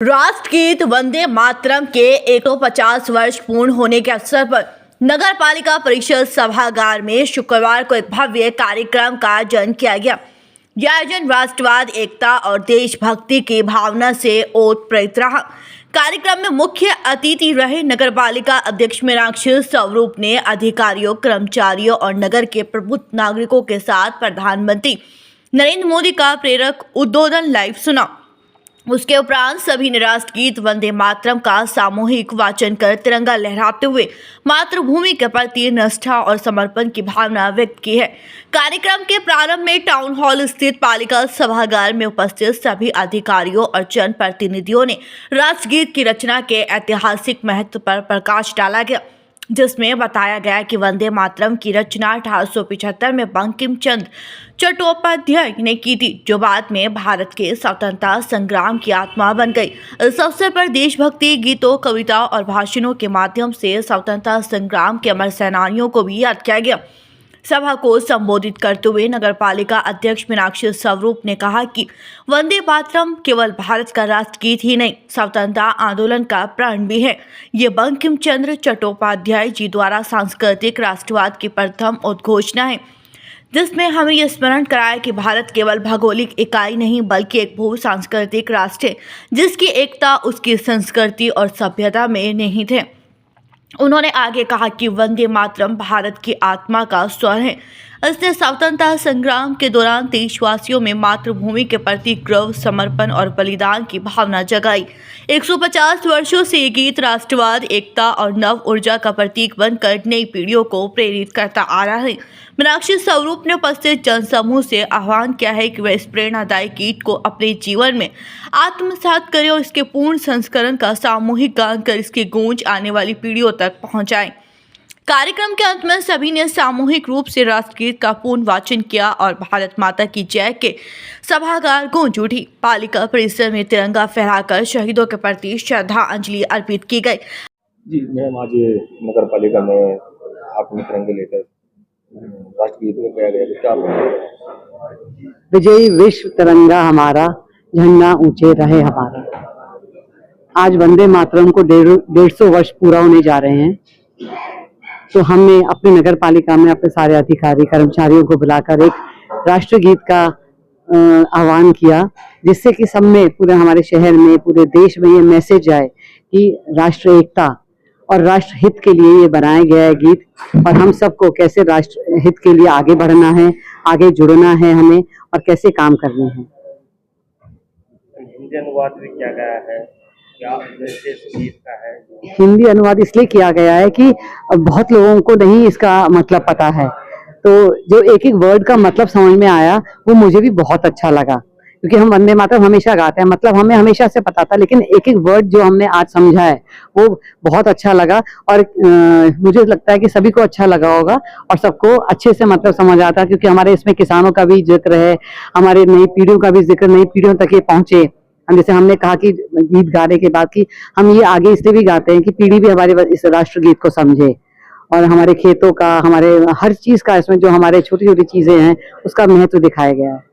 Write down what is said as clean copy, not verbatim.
राष्ट्रगीत वंदे मातरम के 150 वर्ष पूर्ण होने के अवसर पर नगर पालिका परिषद सभागार में शुक्रवार को एक भव्य कार्यक्रम का आयोजन किया गया। यह आयोजन राष्ट्रवाद, एकता और देशभक्ति की भावना से ओतप्रोत रहा। कार्यक्रम में मुख्य अतिथि रहे नगर पालिका अध्यक्ष मीनाक्षी स्वरूप ने अधिकारियों, कर्मचारियों और नगर के प्रबुद्ध नागरिकों के साथ प्रधानमंत्री नरेंद्र मोदी का प्रेरक उद्बोधन लाइव सुना। उसके उपरांत सभी ने राष्ट्रगीत वंदे मातरम का सामूहिक वाचन कर तिरंगा लहराते हुए मातृभूमि के प्रति निष्ठा और समर्पण की भावना व्यक्त की है। कार्यक्रम के प्रारंभ में टाउन हॉल स्थित पालिका सभागार में उपस्थित सभी अधिकारियों और जनप्रतिनिधियों ने राष्ट्रगीत की रचना के ऐतिहासिक महत्व पर प्रकाश डाला गया, जिसमें बताया गया कि वंदे मातरम की रचना 1875 में बंकिम चंद्र चट्टोपाध्याय ने की थी, जो बाद में भारत के स्वतंत्रता संग्राम की आत्मा बन गई। इस अवसर पर देशभक्ति गीतों, कविता और भाषणों के माध्यम से स्वतंत्रता संग्राम के अमर सेनानियों को भी याद किया गया। सभा को संबोधित करते हुए नगर पालिका अध्यक्ष मीनाक्षी स्वरूप ने कहा कि वंदे मातरम केवल भारत का राष्ट्रगीत ही नहीं, स्वतंत्रता आंदोलन का प्राण भी है। ये बंकिम चंद्र चट्टोपाध्याय जी द्वारा सांस्कृतिक राष्ट्रवाद की प्रथम उद्घोषणा है, जिसमें हमें यह स्मरण कराया कि भारत केवल भौगोलिक इकाई नहीं बल्कि एक भू सांस्कृतिक राष्ट्र है, जिसकी एकता उसकी संस्कृति और सभ्यता में निहित है। उन्होंने आगे कहा कि वंदे मातरम भारत की आत्मा का स्वर है। इसने स्वतंत्रता संग्राम के दौरान देशवासियों में मातृभूमि के प्रति गर्व, समर्पण और बलिदान की भावना जगाई। 150 वर्षों से ये गीत राष्ट्रवाद, एकता और नव ऊर्जा का प्रतीक बनकर नई पीढ़ियों को प्रेरित करता आ रहा है। मीनाक्षी स्वरूप ने उपस्थित जनसमूह से आह्वान किया है कि वे इस प्रेरणादायक गीत को अपने जीवन में आत्मसात करें और इसके पूर्ण संस्करण का सामूहिक गान कर इसकी गूंज आने वाली पीढ़ियों तक पहुंचाएं। कार्यक्रम के अंत में सभी ने सामूहिक रूप से राष्ट्रगीत का पूर्ण वाचन किया और भारत माता की जय के सभागार गूंज उठी। पालिका परिसर में तिरंगा फहराकर शहीदों के प्रति श्रद्धांजलि अर्पित की गई। जी मैम, आज नगर पालिका में हाथ में तिरंगे लेकर राष्ट्रगीत में गाया गया, क्या विजयी विश्व तिरंगा हमारा, झंडा ऊंचे रहे हमारा। आज वंदे मातरम को 150 वर्ष पूरा होने जा रहे हैं, तो हमने अपनी नगर पालिका में अपने सारे अधिकारी कर्मचारियों को बुलाकर एक राष्ट्रगीत का आह्वान किया, जिससे कि सब में, पूरे हमारे शहर में, पूरे देश में ये मैसेज जाए कि राष्ट्र एकता और राष्ट्र हित के लिए ये बनाया गया है गीत, और हम सबको कैसे राष्ट्र हित के लिए आगे बढ़ना है, आगे जुड़ना है हमें, और कैसे काम करने हैं। हिंदी अनुवाद भी किया गया है, क्या गीत का है? हिंदी अनुवाद इसलिए किया गया है कि बहुत लोगों को नहीं इसका मतलब पता है, तो जो एक एक वर्ड का मतलब समझ में आया वो मुझे भी बहुत अच्छा लगा, क्योंकि हम वंदे मातरम हमेशा गाते हैं, मतलब हमें हमेशा से पता था, लेकिन एक एक वर्ड जो हमने आज समझा है वो बहुत अच्छा लगा, और मुझे लगता है कि सभी को अच्छा लगा होगा और सबको अच्छे से मतलब समझ आता, क्योंकि हमारे इसमें किसानों का भी जिक्र है, हमारे नई पीढ़ियों का भी जिक्र, नई पीढ़ियों तक ये पहुंचे। जैसे हमने कहा कि गीत गाने के बाद कि हम ये आगे इसलिए भी गाते हैं कि पीढ़ी भी हमारे इस राष्ट्रगीत को समझे, और हमारे खेतों का, हमारे हर चीज का, इसमें जो हमारे छोटी छोटी चीजें हैं उसका महत्व दिखाया गया है।